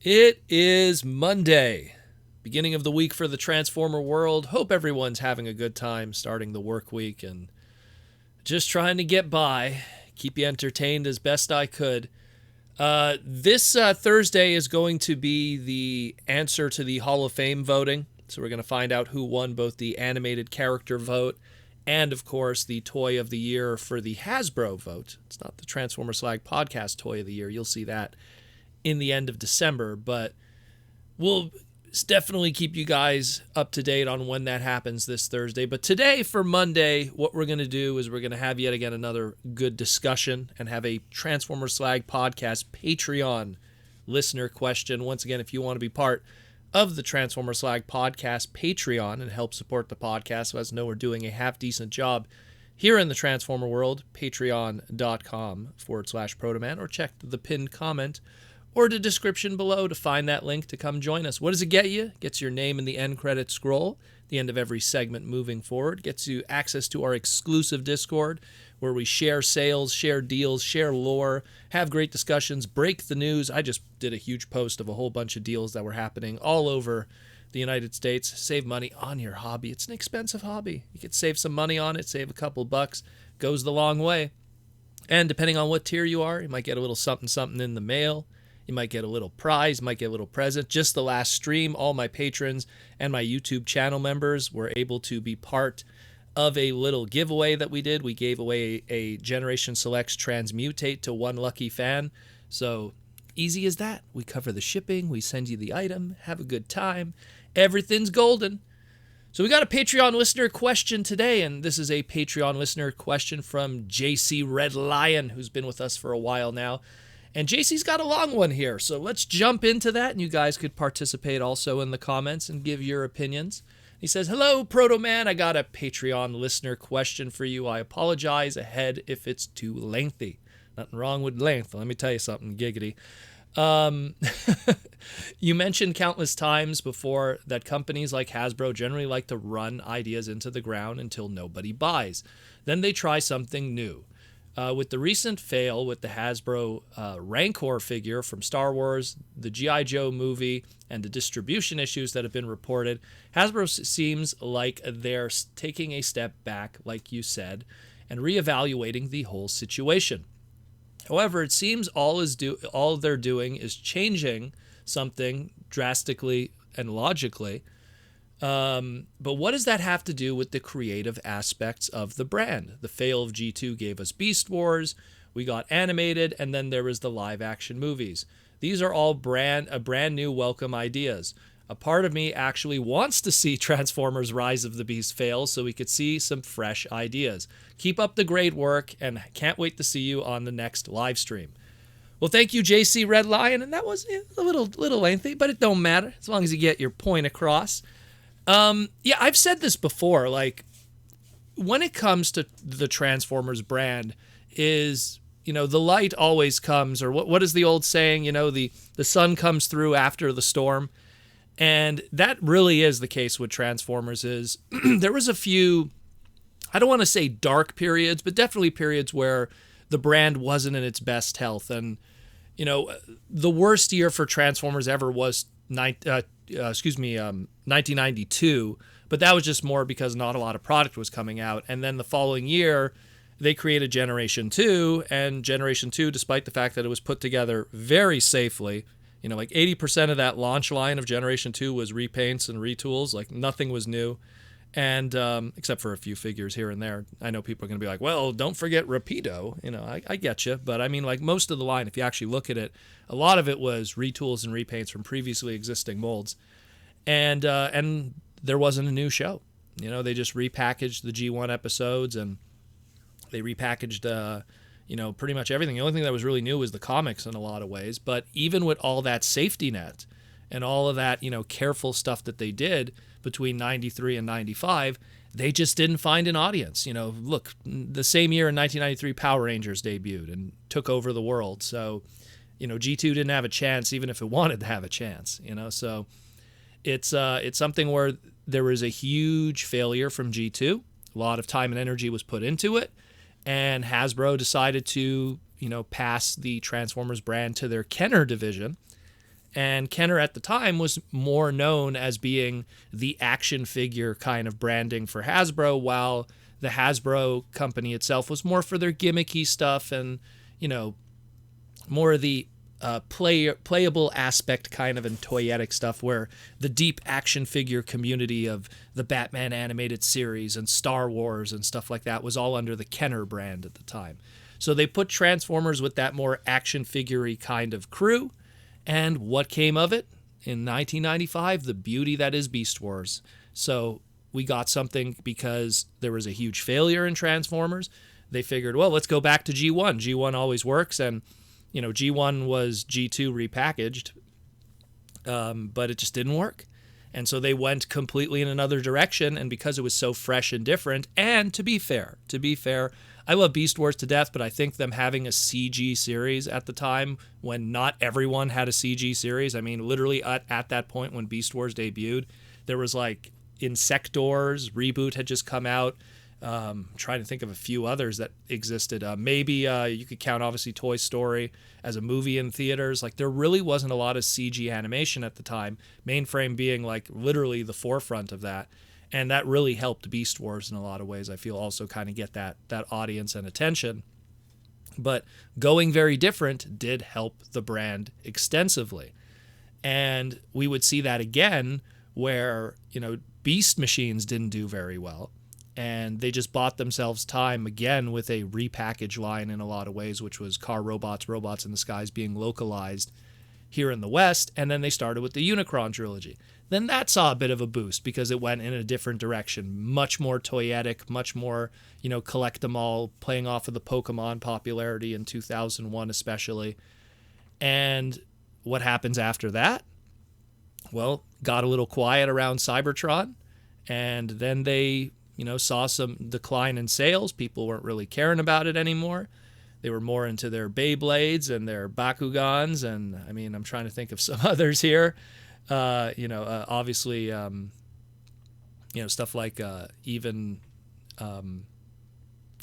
It is Monday, beginning of the week for the Transformer world. Hope everyone's having a good time starting the work week and just trying to get by, keep you entertained as best I could. This Thursday is going to be the answer to the Hall of Fame voting. So we're going to find out who won both the animated character vote and, of course, the Toy of the Year for the Hasbro vote. It's not the Transformer Slag podcast Toy of the Year. You'll see that in the end of December, but we'll definitely keep you guys up to date on when that happens this Thursday. But today, for Monday, what we're going to do is we're going to have yet again another good discussion and have a Transformer Slag podcast Patreon listener question. Once again, if you want to be part of the Transformer Slag podcast Patreon and help support the podcast so as know we're doing a half-decent job here in the Transformer world, patreon.com/Protoman, or check the pinned comment or the description below to find that link to come join us. What does it get you? It gets your name in the end credit scroll, the end of every segment moving forward. It gets you access to our exclusive Discord, where we share sales, share deals, share lore, have great discussions, break the news. I just did a huge post of a whole bunch of deals that were happening all over the United States. Save money on your hobby. It's an expensive hobby. You could save some money on it, save a couple bucks. Goes the long way. And depending on what tier you are, you might get a little something in the mail. You might get a little prize, might get a little present. Just the last stream, all my patrons and my YouTube channel members were able to be part of a little giveaway that we did. We gave away a Generation Selects Transmutate to one lucky fan. So easy as that. We cover the shipping, we send you the item, have a good time. Everything's golden. So we got a Patreon listener question today, and this is a Patreon listener question from JC Red Lion, who's been with us for a while now. And JC's got a long one here, so let's jump into that, and you guys could participate also in the comments and give your opinions. He says, "Hello, Proto Man. I got a Patreon listener question for you. I apologize ahead if it's too lengthy." Nothing wrong with length. Let me tell you something, giggity. You mentioned countless times before that companies like Hasbro generally like to run ideas into the ground until nobody buys. Then they try something new. With the recent fail with the Hasbro Rancor figure from Star Wars, the G.I. Joe movie, and the distribution issues that have been reported, Hasbro seems like they're taking a step back, like you said, and reevaluating the whole situation. However, it seems all they're doing is changing something drastically and logically. But what does that have to do with the creative aspects of the brand? The fail of G2 gave us Beast Wars, we got animated, and then there was the live action movies. These are all brand new welcome ideas. A part of me actually wants to see Transformers Rise of the Beast fail so we could see some fresh ideas. Keep up the great work, and can't wait to see you on the next live stream. Well, thank you, JC Red Lion, and that was a little lengthy, but it don't matter as long as you get your point across. Yeah, I've said this before, like, when it comes to the Transformers brand is, the light always comes, or what is the old saying, the sun comes through after the storm. And that really is the case with Transformers is there was a few, I don't want to say dark periods, but definitely periods where the brand wasn't in its best health. And, the worst year for Transformers ever was 1992, but that was just more because not a lot of product was coming out. And then the following year, they created Generation 2, and Generation 2, despite the fact that it was put together very safely, like 80% of that launch line of Generation 2 was repaints and retools, like nothing was new. And except for a few figures here and there. I know people are going to be like, well, don't forget Rapido. I get you. But I mean, like most of the line, if you actually look at it, a lot of it was retools and repaints from previously existing molds. And there wasn't a new show. They just repackaged the G1 episodes, and they repackaged, pretty much everything. The only thing that was really new was the comics in a lot of ways. But even with all that safety net and all of that, careful stuff that they did between 93 and 95, they just didn't find an audience. Look, the same year in 1993, Power Rangers debuted and took over the world. So, G2 didn't have a chance, even if it wanted to have a chance, So it's something where there was a huge failure from G2. A lot of time and energy was put into it. And Hasbro decided to, pass the Transformers brand to their Kenner division. And Kenner at the time was more known as being the action figure kind of branding for Hasbro, while the Hasbro company itself was more for their gimmicky stuff and, more of the playable aspect kind of and toyetic stuff, where the deep action figure community of the Batman animated series and Star Wars and stuff like that was all under the Kenner brand at the time. So they put Transformers with that more action figure-y kind of crew. And what came of it? In 1995, the beauty that is Beast Wars. So we got something because there was a huge failure in Transformers. They figured, well, let's go back to G1. G1 always works, and G1 was G2 repackaged, but it just didn't work. And so they went completely in another direction, and because it was so fresh and different, and to be fair, I love Beast Wars to death, but I think them having a CG series at the time when not everyone had a CG series, I mean, literally at that point when Beast Wars debuted, there was like Insectors, Reboot had just come out. Trying to think of a few others that existed. Maybe you could count, obviously, Toy Story as a movie in theaters. Like, there really wasn't a lot of CG animation at the time, Mainframe being like literally the forefront of that. And that really helped Beast Wars in a lot of ways, I feel, also kind of get that audience and attention. But going very different did help the brand extensively. And we would see that again where, Beast Machines didn't do very well. And they just bought themselves time again with a repackaged line in a lot of ways, which was Car Robots, Robots in the Skies being localized here in the West. And then they started with the Unicron trilogy. Then that saw a bit of a boost because it went in a different direction, much more toyetic, much more, collect them all, playing off of the Pokemon popularity in 2001 especially. And what happens after that? Well, got a little quiet around Cybertron, and then they saw some decline in sales. People weren't really caring about it anymore. They were more into their Beyblades and their Bakugans, and I'm trying to think of some others here. Obviously, stuff like even,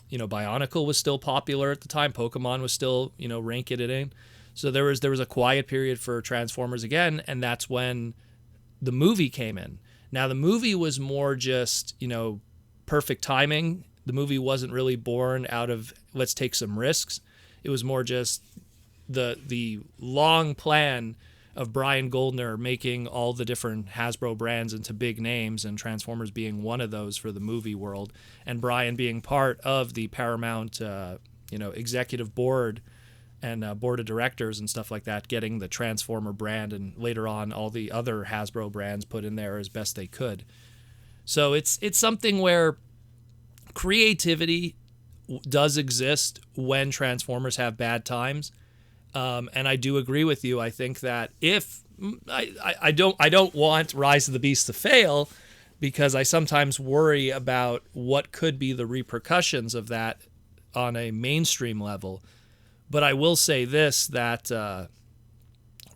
Bionicle was still popular at the time. Pokemon was still, ranking it in. So there was a quiet period for Transformers again, and that's when the movie came in. Now, the movie was more just, perfect timing. The movie wasn't really born out of let's take some risks. It was more just the long plan of Brian Goldner making all the different Hasbro brands into big names, and Transformers being one of those for the movie world, and Brian being part of the Paramount executive board and board of directors and stuff like that, getting the Transformer brand and later on all the other Hasbro brands put in there as best they could. So it's something where creativity does exist when Transformers have bad times, and I do agree with you. I think that if I don't want Rise of the Beast to fail, because I sometimes worry about what could be the repercussions of that on a mainstream level. But I will say this, that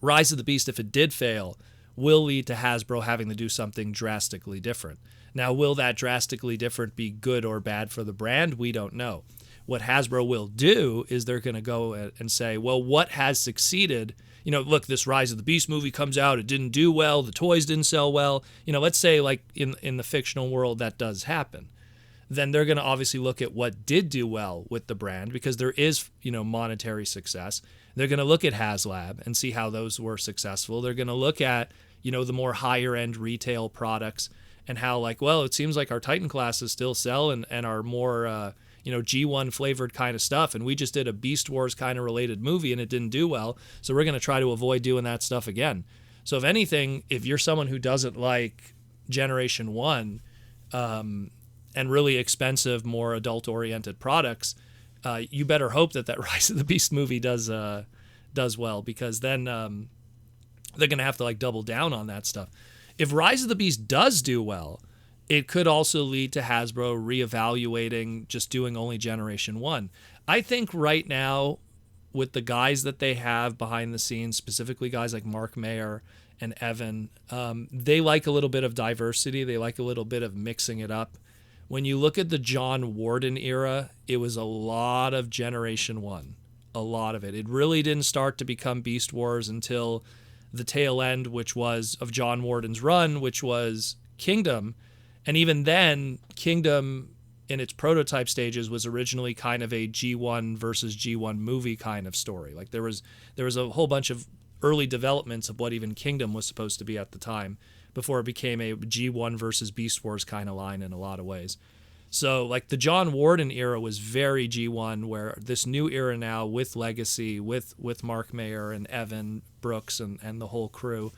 Rise of the Beast, if it did fail, will lead to Hasbro having to do something drastically different. Now, will that drastically different be good or bad for the brand? We don't know. What Hasbro will do is they're going to go and say, well, what has succeeded? Look, this Rise of the Beast movie comes out, it didn't do well, the toys didn't sell well. Let's say like in the fictional world that does happen. Then they're going to obviously look at what did do well with the brand, because there is, monetary success. They're going to look at HasLab and see how those were successful. They're going to look at, the more higher end retail products and how it seems like our Titan classes still sell and are more, G1 flavored kind of stuff. And we just did a Beast Wars kind of related movie and it didn't do well. So we're going to try to avoid doing that stuff again. So if anything, if you're someone who doesn't like Generation 1, and really expensive, more adult-oriented products, you better hope that Rise of the Beast movie does well, because then they're going to have to double down on that stuff. If Rise of the Beast does do well, it could also lead to Hasbro reevaluating just doing only Generation 1. I think right now, with the guys that they have behind the scenes, specifically guys like Mark Mayer and Evan, they like a little bit of diversity. They like a little bit of mixing it up. When you look at the John Warden era, it was a lot of Generation 1. A lot of it. It really didn't start to become Beast Wars until the tail end, which was of John Warden's run, which was Kingdom. And even then, Kingdom in its prototype stages was originally kind of a G1 versus G1 movie kind of story. Like there was a whole bunch of early developments of what even Kingdom was supposed to be at the time before it became a G1 versus Beast Wars kind of line in a lot of ways. So like the John Warden era was very G1, where this new era now with Legacy, with Mark Mayer and Evan Brooks and the whole crew,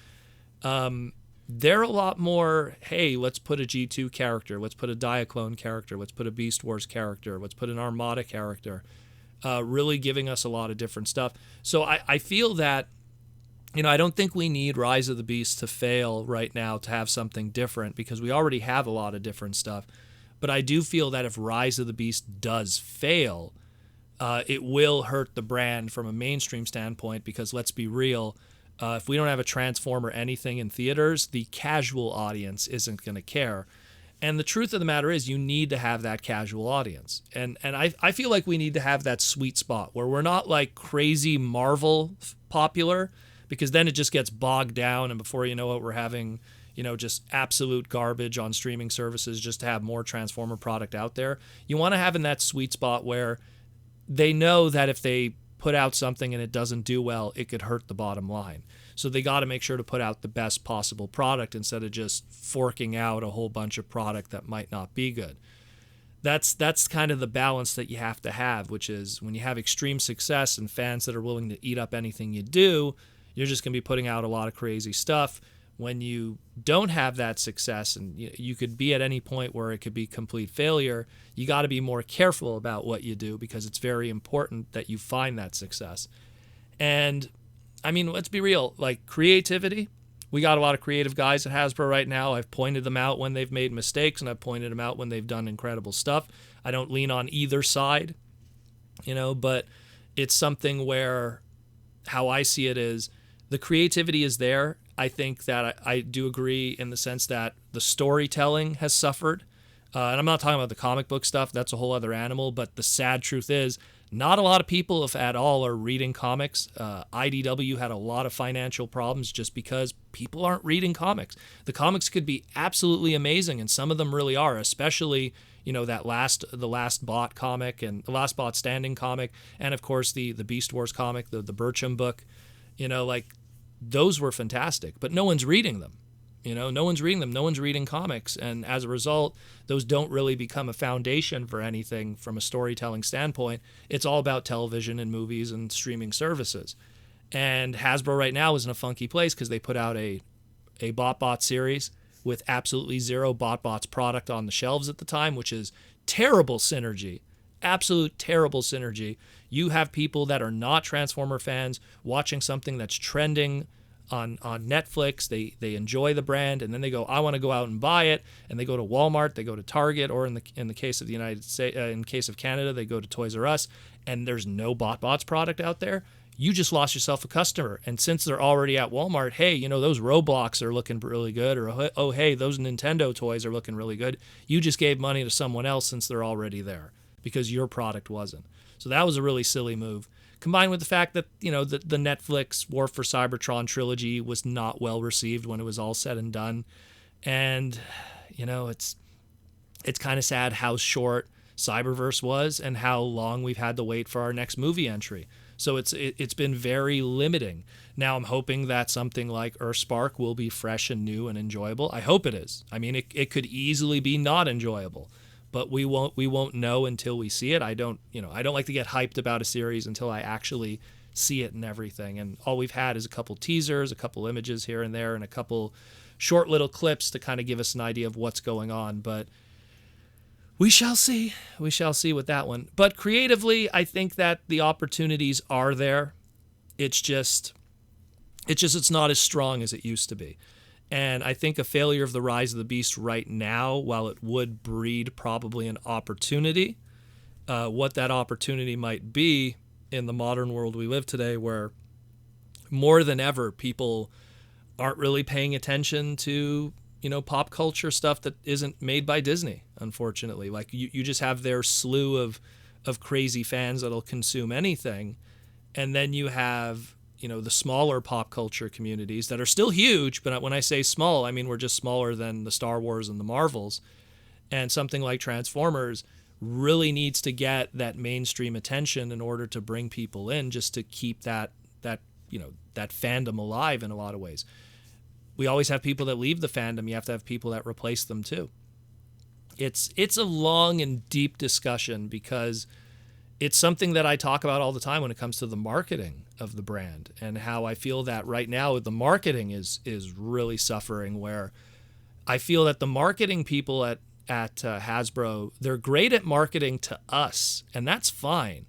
they're a lot more, hey, let's put a G2 character, let's put a Diaclone character, let's put a Beast Wars character, let's put an Armada character, really giving us a lot of different stuff. So I feel that, I don't think we need Rise of the Beast to fail right now to have something different, because we already have a lot of different stuff. But I do feel that if Rise of the Beast does fail, it will hurt the brand from a mainstream standpoint, because let's be real, if we don't have a Transformer anything in theaters, the casual audience isn't going to care. And the truth of the matter is you need to have that casual audience. And I feel like we need to have that sweet spot where we're not like crazy Marvel popular, because then it just gets bogged down, and before you know it, we're having, just absolute garbage on streaming services just to have more Transformer product out there. You want to have in that sweet spot where they know that if they put out something and it doesn't do well, it could hurt the bottom line. So they got to make sure to put out the best possible product instead of just forking out a whole bunch of product that might not be good. That's kind of the balance that you have to have, which is when you have extreme success and fans that are willing to eat up anything you do, you're just going to be putting out a lot of crazy stuff. When you don't have that success, and you could be at any point where it could be complete failure, you got to be more careful about what you do, because it's very important that you find that success. And I mean, let's be real, like creativity, we got a lot of creative guys at Hasbro right now. I've pointed them out when they've made mistakes, and I've pointed them out when they've done incredible stuff. I don't lean on either side, but it's something where how I see it is the creativity is there. I think that I do agree in the sense that the storytelling has suffered. And I'm not talking about the comic book stuff. That's a whole other animal. But the sad truth is not a lot of people, if at all, are reading comics. IDW had a lot of financial problems just because people aren't reading comics. The comics could be absolutely amazing, and some of them really are, especially the last bot comic and the last bot standing comic, and of course the Beast Wars comic, the Burcham book. Those were fantastic, but no one's reading them. No one's reading them. No one's reading comics. And as a result, those don't really become a foundation for anything from a storytelling standpoint. It's all about television and movies and streaming services. And Hasbro right now is in a funky place because they put out a BotBot series with absolutely zero BotBots product on the shelves at the time, which is terrible synergy. Absolute terrible synergy. You have people that are not Transformer fans watching something that's trending on Netflix. They enjoy the brand, and then they go, I want to go out and buy it. And they go to Walmart, they go to Target, or in the case of the United States, in case of Canada, they go to Toys R Us, and there's no BotBots product out there. You just lost yourself a customer. And since they're already at Walmart, hey, those Roblox are looking really good, or oh, hey, those Nintendo toys are looking really good. You just gave money to someone else since they're already there, because your product wasn't. So that was a really silly move. Combined with the fact that, the Netflix War for Cybertron trilogy was not well received when it was all said and done. And, it's kind of sad how short Cyberverse was and how long we've had to wait for our next movie entry. So it's been very limiting. Now I'm hoping that something like Earthspark will be fresh and new and enjoyable. I hope it is. I mean, it could easily be not enjoyable. But we won't know until we see it. I don't like to get hyped about a series until I actually see it and everything. And all we've had is a couple teasers, a couple images here and there, and a couple short little clips to kind of give us an idea of what's going on. But we shall see. We shall see with that one. But creatively, I think that the opportunities are there. It's not as strong as it used to be. And I think a failure of the Rise of the Beast right now, while it would breed probably an opportunity, what that opportunity might be in the modern world we live today, where more than ever people aren't really paying attention to, pop culture stuff that isn't made by Disney, unfortunately. Like you just have their slew of crazy fans that'll consume anything. And then you have the smaller pop culture communities that are still huge, but when I say small, I mean we're just smaller than the Star Wars and the Marvels. And something like Transformers really needs to get that mainstream attention in order to bring people in, just to keep that fandom alive in a lot of ways. We always have people that leave the fandom. You have to have people that replace them too. It's a long and deep discussion, because it's something that I talk about all the time when it comes to the marketing of the brand, and how I feel that right now the marketing is really suffering, where I feel that the marketing people at Hasbro, they're great at marketing to us, and that's fine,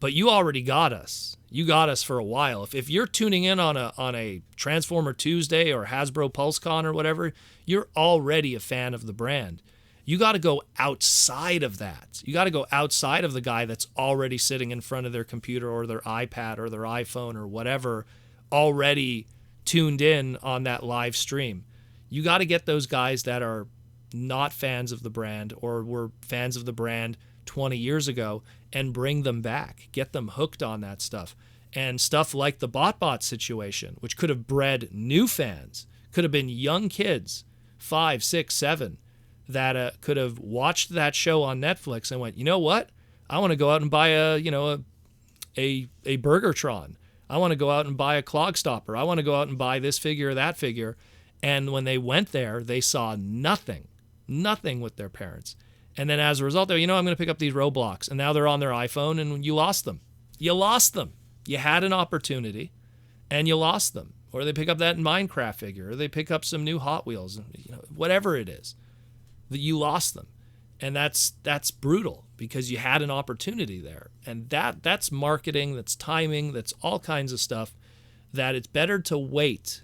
but you already got us. You got us for a while. If you're tuning in on a Transformer Tuesday or Hasbro PulseCon or whatever, you're already a fan of the brand. You got to go outside of that. You got to go outside of the guy that's already sitting in front of their computer or their iPad or their iPhone or whatever, already tuned in on that live stream. You got to get those guys that are not fans of the brand or were fans of the brand 20 years ago and bring them back, get them hooked on that stuff. And stuff like the BotBot situation, which could have bred new fans, could have been young kids, 5, 6, 7, that could have watched that show on Netflix and went, you know what? I want to go out and buy a Burgertron. I want to go out and buy a Clogstopper. I want to go out and buy this figure or that figure. And when they went there, they saw nothing with their parents. And then as a result, they're, I'm going to pick up these Roblox. And now they're on their iPhone, and you lost them. You lost them. You had an opportunity, and you lost them. Or they pick up that Minecraft figure, or they pick up some new Hot Wheels, whatever it is, that you lost them. And that's brutal, because you had an opportunity there. And that's marketing, that's timing, that's all kinds of stuff, that it's better to wait.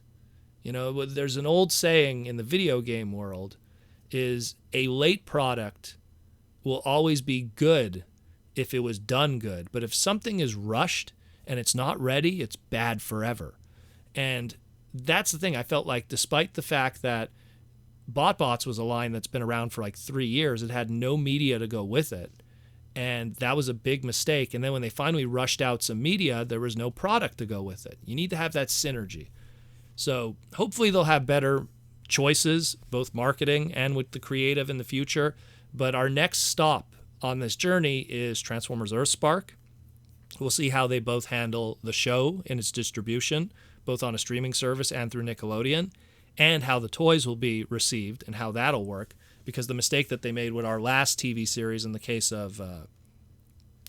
There's an old saying in the video game world, is a late product will always be good if it was done good. But if something is rushed and it's not ready, it's bad forever. And that's the thing. I felt like, despite the fact that BotBots was a line that's been around for like 3 years, it had no media to go with it. And that was a big mistake. And then when they finally rushed out some media, there was no product to go with it. You need to have that synergy. So hopefully they'll have better choices, both marketing and with the creative in the future. But our next stop on this journey is Transformers Earthspark. We'll see how they both handle the show in its distribution, both on a streaming service and through Nickelodeon, and how the toys will be received and how that'll work. Because the mistake that they made with our last TV series in the case of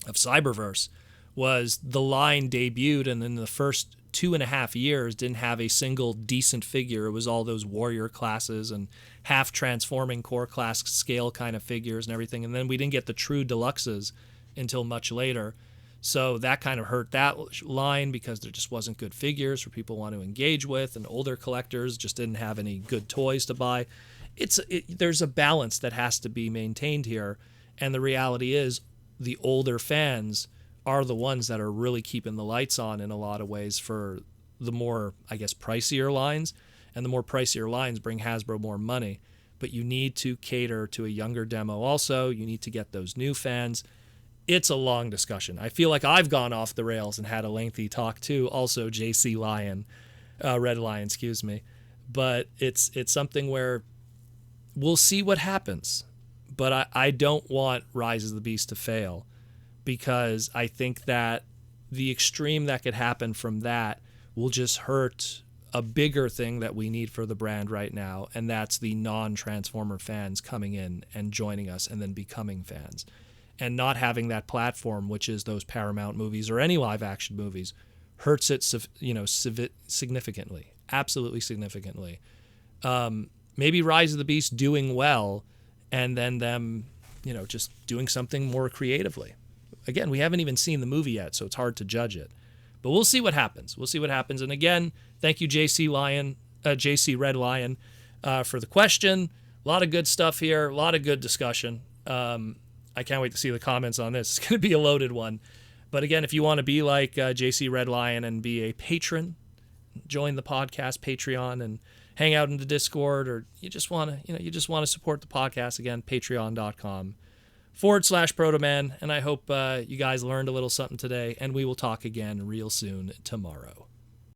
Cyberverse was the line debuted, and in the first 2.5 years didn't have a single decent figure. It was all those warrior classes and half transforming core class scale kind of figures and everything. And then we didn't get the true deluxes until much later. So that kind of hurt that line, because there just wasn't good figures for people want to engage with, and older collectors just didn't have any good toys to buy. There's a balance that has to be maintained here. And the reality is the older fans are the ones that are really keeping the lights on in a lot of ways for the more, I guess, pricier lines. And the more pricier lines bring Hasbro more money. But you need to cater to a younger demo also. You need to get those new fans. It's a long discussion. I feel like I've gone off the rails and had a lengthy talk too. Also, JC Lion, Red Lion, excuse me. But it's something where we'll see what happens. But I don't want Rise of the Beast to fail, because I think that the extreme that could happen from that will just hurt a bigger thing that we need for the brand right now, and that's the non-Transformer fans coming in and joining us and then becoming fans. And not having that platform, which is those Paramount movies or any live-action movies, hurts it significantly, absolutely significantly. Maybe Rise of the Beast doing well, and then them, just doing something more creatively. Again, we haven't even seen the movie yet, so it's hard to judge it. But we'll see what happens. And again, thank you, JC Red Lion, for the question. A lot of good stuff here. A lot of good discussion. I can't wait to see the comments on this. It's going to be a loaded one. But again, if you want to be like JC Red Lion and be a patron, join the podcast Patreon and hang out in the Discord, or you just want to support the podcast, again, patreon.com/Protoman. And I hope you guys learned a little something today, and we will talk again real soon tomorrow.